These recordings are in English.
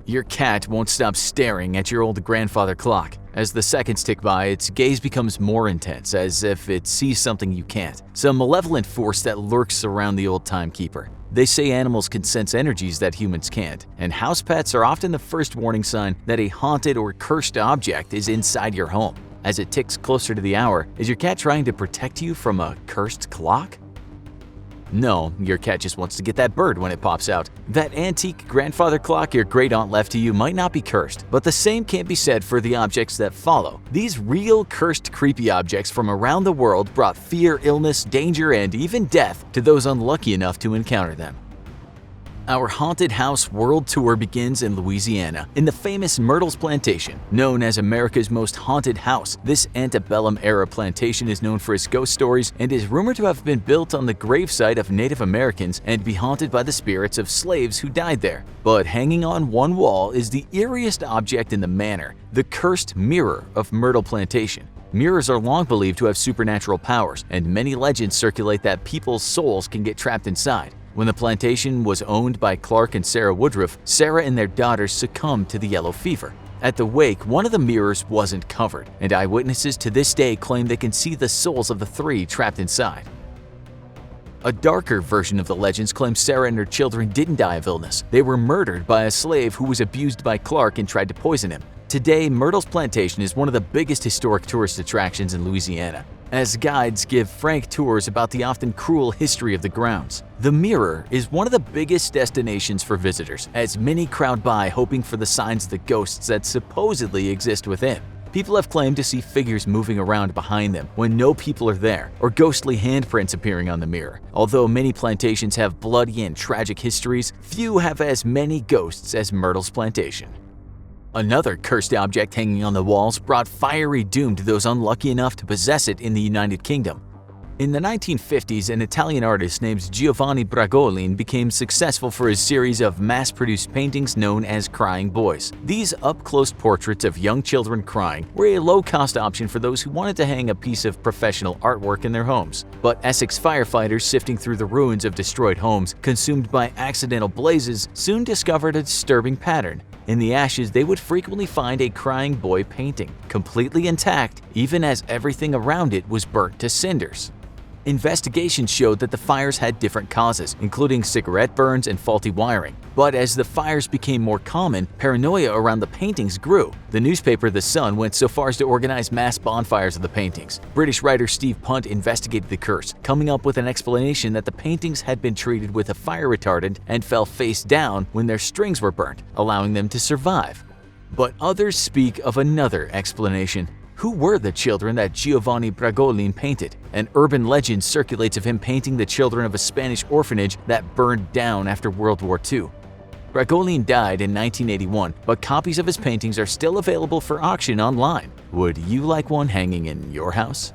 Your cat won't stop staring at your old grandfather clock. As the seconds tick by, its gaze becomes more intense, as if it sees something you can't. Some malevolent force that lurks around the old timekeeper. They say animals can sense energies that humans can't, and house pets are often the first warning sign that a haunted or cursed object is inside your home. As it ticks closer to the hour, is your cat trying to protect you from a cursed clock? No, your cat just wants to get that bird when it pops out. That antique grandfather clock your great-aunt left to you might not be cursed, but the same can't be said for the objects that follow. These real cursed creepy objects from around the world brought fear, illness, danger, and even death to those unlucky enough to encounter them. Our haunted house world tour begins in Louisiana, in the famous Myrtle Plantation. Known as America's most haunted house, this antebellum-era plantation is known for its ghost stories and is rumored to have been built on the gravesite of Native Americans and be haunted by the spirits of slaves who died there. But hanging on one wall is the eeriest object in the manor, the cursed mirror of Myrtle Plantation. Mirrors are long believed to have supernatural powers, and many legends circulate that people's souls can get trapped inside. When the plantation was owned by Clark and Sarah Woodruff, Sarah and their daughters succumbed to the yellow fever. At the wake, one of the mirrors wasn't covered, and eyewitnesses to this day claim they can see the souls of the three trapped inside. A darker version of the legends claims Sarah and her children didn't die of illness. They were murdered by a slave who was abused by Clark and tried to poison him. Today, Myrtle's Plantation is one of the biggest historic tourist attractions in Louisiana, as guides give frank tours about the often cruel history of the grounds. The Mirror is one of the biggest destinations for visitors, as many crowd by hoping for the signs of the ghosts that supposedly exist within. People have claimed to see figures moving around behind them when no people are there, or ghostly handprints appearing on the mirror. Although many plantations have bloody and tragic histories, few have as many ghosts as Myrtle's Plantation. Another cursed object hanging on the walls brought fiery doom to those unlucky enough to possess it in the United Kingdom. In the 1950s, an Italian artist named Giovanni Bragolin became successful for his series of mass-produced paintings known as Crying Boys. These up-close portraits of young children crying were a low-cost option for those who wanted to hang a piece of professional artwork in their homes. But Essex firefighters sifting through the ruins of destroyed homes consumed by accidental blazes soon discovered a disturbing pattern. In the ashes, they would frequently find a crying boy painting, completely intact, even as everything around it was burnt to cinders. Investigations showed that the fires had different causes, including cigarette burns and faulty wiring. But as the fires became more common, paranoia around the paintings grew. The newspaper The Sun went so far as to organize mass bonfires of the paintings. British writer Steve Punt investigated the curse, coming up with an explanation that the paintings had been treated with a fire retardant and fell face down when their strings were burnt, allowing them to survive. But others speak of another explanation. Who were the children that Giovanni Bragolin painted? An urban legend circulates of him painting the children of a Spanish orphanage that burned down after World War II. Bragolin died in 1981, but copies of his paintings are still available for auction online. Would you like one hanging in your house?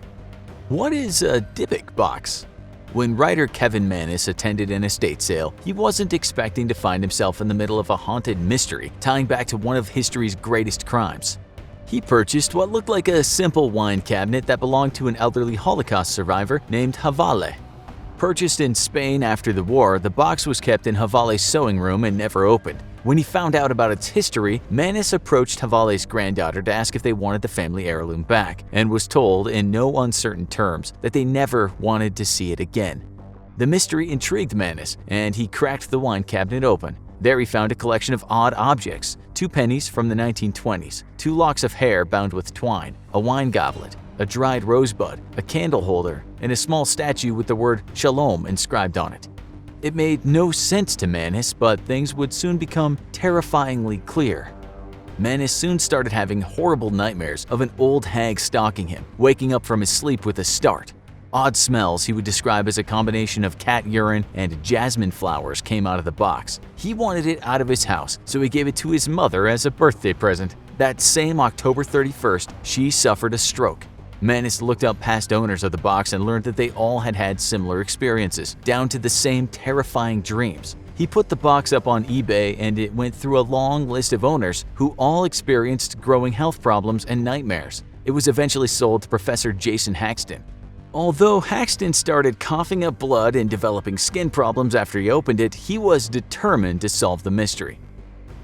What is a dybbuk box? When writer Kevin Mannis attended an estate sale, he wasn't expecting to find himself in the middle of a haunted mystery tying back to one of history's greatest crimes. He purchased what looked like a simple wine cabinet that belonged to an elderly Holocaust survivor named Havale. Purchased in Spain after the war, the box was kept in Havale's sewing room and never opened. When he found out about its history, Mannis approached Havale's granddaughter to ask if they wanted the family heirloom back, and was told in no uncertain terms that they never wanted to see it again. The mystery intrigued Mannis, and he cracked the wine cabinet open. There he found a collection of odd objects: 2 pennies from the 1920s, 2 locks of hair bound with twine, a wine goblet, a dried rosebud, a candle holder, and a small statue with the word Shalom inscribed on it. It made no sense to Mannis, but things would soon become terrifyingly clear. Mannis soon started having horrible nightmares of an old hag stalking him, waking up from his sleep with a start. Odd smells he would describe as a combination of cat urine and jasmine flowers came out of the box. He wanted it out of his house, so he gave it to his mother as a birthday present. That same October 31st, she suffered a stroke. Mannis looked up past owners of the box and learned that they all had had similar experiences, down to the same terrifying dreams. He put the box up on eBay and it went through a long list of owners who all experienced growing health problems and nightmares. It was eventually sold to Professor Jason Haxton. Although Haxton started coughing up blood and developing skin problems after he opened it, he was determined to solve the mystery.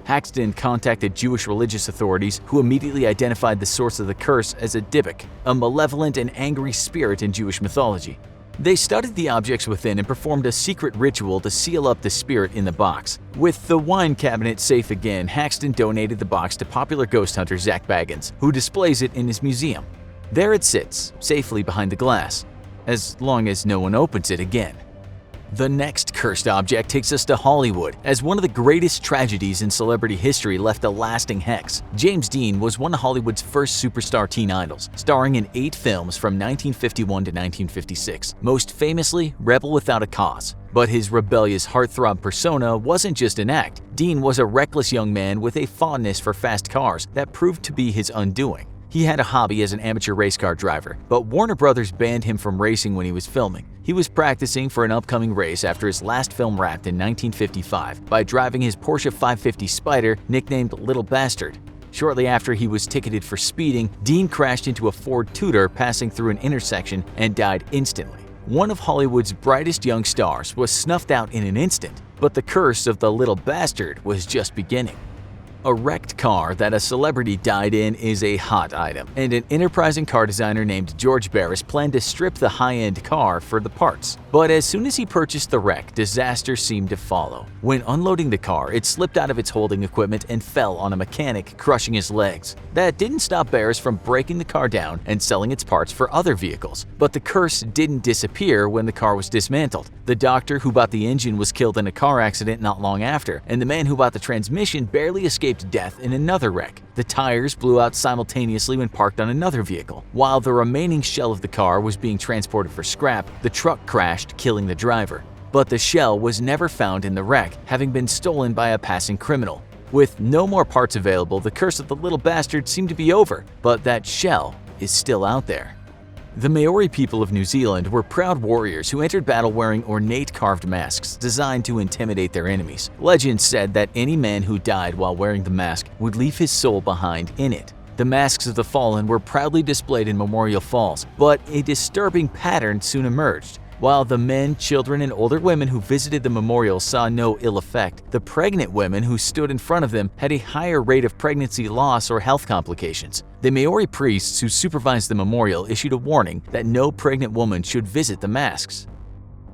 Haxton contacted Jewish religious authorities, who immediately identified the source of the curse as a dybbuk, a malevolent and angry spirit in Jewish mythology. They studied the objects within and performed a secret ritual to seal up the spirit in the box. With the wine cabinet safe again, Haxton donated the box to popular ghost hunter Zach Baggins, who displays it in his museum. There it sits, safely behind the glass, as long as no one opens it again. The next cursed object takes us to Hollywood, as one of the greatest tragedies in celebrity history left a lasting hex. James Dean was one of Hollywood's first superstar teen idols, starring in 8 films from 1951 to 1956, most famously Rebel Without a Cause. But his rebellious heartthrob persona wasn't just an act. Dean was a reckless young man with a fondness for fast cars that proved to be his undoing. He had a hobby as an amateur race car driver, but Warner Brothers banned him from racing when he was filming. He was practicing for an upcoming race after his last film wrapped in 1955 by driving his Porsche 550 Spyder, nicknamed Little Bastard. Shortly after he was ticketed for speeding, Dean crashed into a Ford Tudor passing through an intersection and died instantly. One of Hollywood's brightest young stars was snuffed out in an instant, but the curse of the Little Bastard was just beginning. A wrecked car that a celebrity died in is a hot item, and an enterprising car designer named George Barris planned to strip the high-end car for the parts. But as soon as he purchased the wreck, disaster seemed to follow. When unloading the car, it slipped out of its holding equipment and fell on a mechanic, crushing his legs. That didn't stop Barris from breaking the car down and selling its parts for other vehicles. But the curse didn't disappear when the car was dismantled. The doctor who bought the engine was killed in a car accident not long after, and the man who bought the transmission barely escaped death in another wreck. The tires blew out simultaneously when parked on another vehicle. While the remaining shell of the car was being transported for scrap, the truck crashed, killing the driver. But the shell was never found in the wreck, having been stolen by a passing criminal. With no more parts available, the curse of the Little Bastard seemed to be over, but that shell is still out there. The Maori people of New Zealand were proud warriors who entered battle wearing ornate carved masks designed to intimidate their enemies. Legend said that any man who died while wearing the mask would leave his soul behind in it. The masks of the fallen were proudly displayed in Memorial Falls, but a disturbing pattern soon emerged. While the men, children, and older women who visited the memorial saw no ill effect, the pregnant women who stood in front of them had a higher rate of pregnancy loss or health complications. The Maori priests who supervised the memorial issued a warning that no pregnant woman should visit the masks.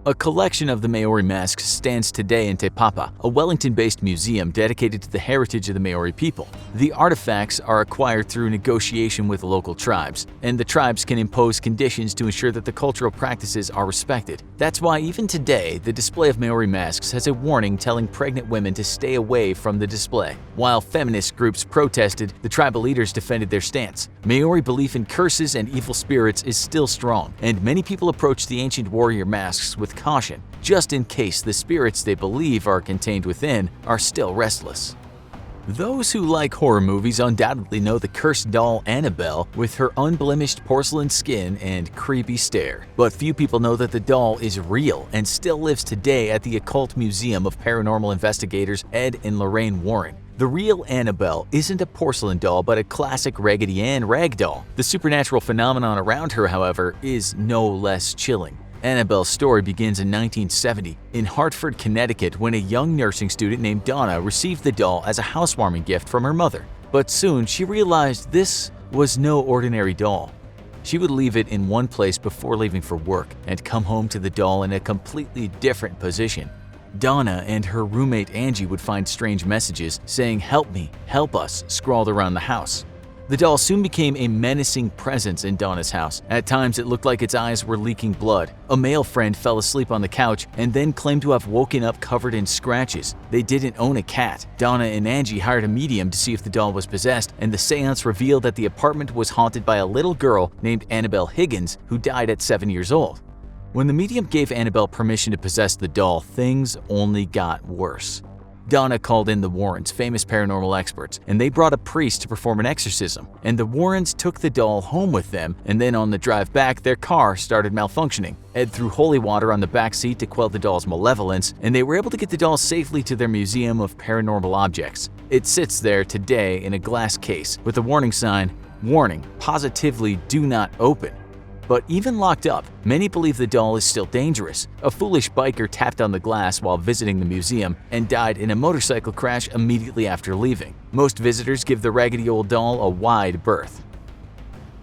A collection of the Maori masks stands today in Te Papa, a Wellington-based museum dedicated to the heritage of the Maori people. The artifacts are acquired through negotiation with local tribes, and the tribes can impose conditions to ensure that the cultural practices are respected. That's why even today, the display of Maori masks has a warning telling pregnant women to stay away from the display. While feminist groups protested, the tribal leaders defended their stance. Maori belief in curses and evil spirits is still strong, and many people approach the ancient warrior masks with caution, just in case the spirits they believe are contained within are still restless. Those who like horror movies undoubtedly know the cursed doll Annabelle with her unblemished porcelain skin and creepy stare. But few people know that the doll is real and still lives today at the Occult Museum of Paranormal Investigators Ed and Lorraine Warren. The real Annabelle isn't a porcelain doll but a classic Raggedy Ann rag doll. The supernatural phenomenon around her, however, is no less chilling. Annabelle's story begins in 1970 in Hartford, Connecticut, when a young nursing student named Donna received the doll as a housewarming gift from her mother. But soon she realized this was no ordinary doll. She would leave it in one place before leaving for work and come home to the doll in a completely different position. Donna and her roommate Angie would find strange messages saying "help me, help us" scrawled around the house. The doll soon became a menacing presence in Donna's house. At times it looked like its eyes were leaking blood. A male friend fell asleep on the couch and then claimed to have woken up covered in scratches. They didn't own a cat. Donna and Angie hired a medium to see if the doll was possessed, and the seance revealed that the apartment was haunted by a little girl named Annabelle Higgins who died at 7 years old. When the medium gave Annabelle permission to possess the doll, things only got worse. Donna called in the Warrens, famous paranormal experts, and they brought a priest to perform an exorcism. And the Warrens took the doll home with them, and then on the drive back, their car started malfunctioning. Ed threw holy water on the back seat to quell the doll's malevolence, and they were able to get the doll safely to their Museum of Paranormal Objects. It sits there today in a glass case with a warning sign, "Warning, positively do not open." But even locked up, many believe the doll is still dangerous. A foolish biker tapped on the glass while visiting the museum and died in a motorcycle crash immediately after leaving. Most visitors give the raggedy old doll a wide berth.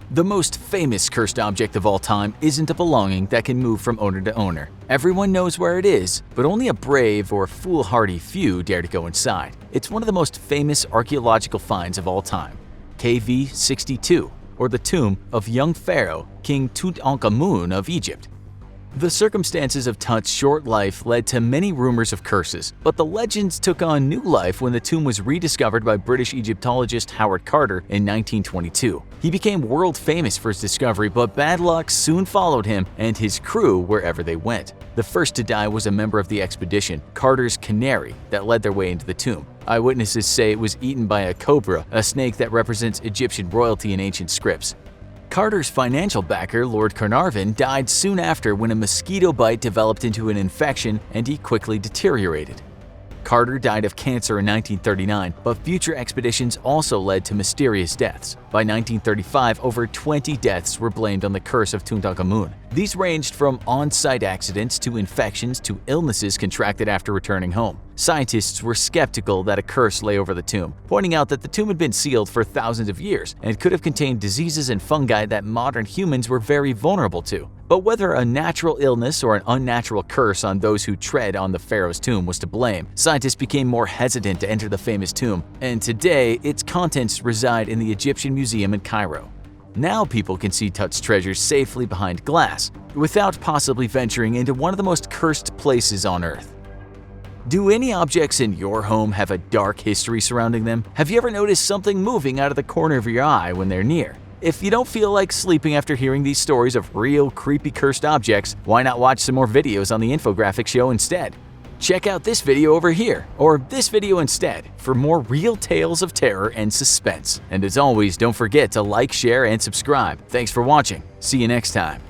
The most famous cursed object of all time isn't a belonging that can move from owner to owner. Everyone knows where it is, but only a brave or foolhardy few dare to go inside. It's one of the most famous archaeological finds of all time, KV 62, or the tomb of young pharaoh King Tut of Egypt. The circumstances of Tut's short life led to many rumors of curses, but the legends took on new life when the tomb was rediscovered by British Egyptologist Howard Carter in 1922. He became world famous for his discovery, but bad luck soon followed him and his crew wherever they went. The first to die was a member of the expedition, Carter's canary, that led their way into the tomb. Eyewitnesses say it was eaten by a cobra, a snake that represents Egyptian royalty in ancient scripts. Carter's financial backer, Lord Carnarvon, died soon after when a mosquito bite developed into an infection and he quickly deteriorated. Carter died of cancer in 1939, but future expeditions also led to mysterious deaths. By 1935, over 20 deaths were blamed on the curse of Tutankhamun. These ranged from on-site accidents to infections to illnesses contracted after returning home. Scientists were skeptical that a curse lay over the tomb, pointing out that the tomb had been sealed for thousands of years and could have contained diseases and fungi that modern humans were very vulnerable to. But whether a natural illness or an unnatural curse on those who tread on the pharaoh's tomb was to blame, scientists became more hesitant to enter the famous tomb, and today its contents reside in the Egyptian Museum in Cairo. Now people can see Tut's treasures safely behind glass, without possibly venturing into one of the most cursed places on Earth. Do any objects in your home have a dark history surrounding them? Have you ever noticed something moving out of the corner of your eye when they're near? If you don't feel like sleeping after hearing these stories of real creepy cursed objects, why not watch some more videos on the Infographics show instead? Check out this video over here, or this video instead, for more real tales of terror and suspense. And as always, don't forget to like, share, and subscribe. Thanks for watching. See you next time.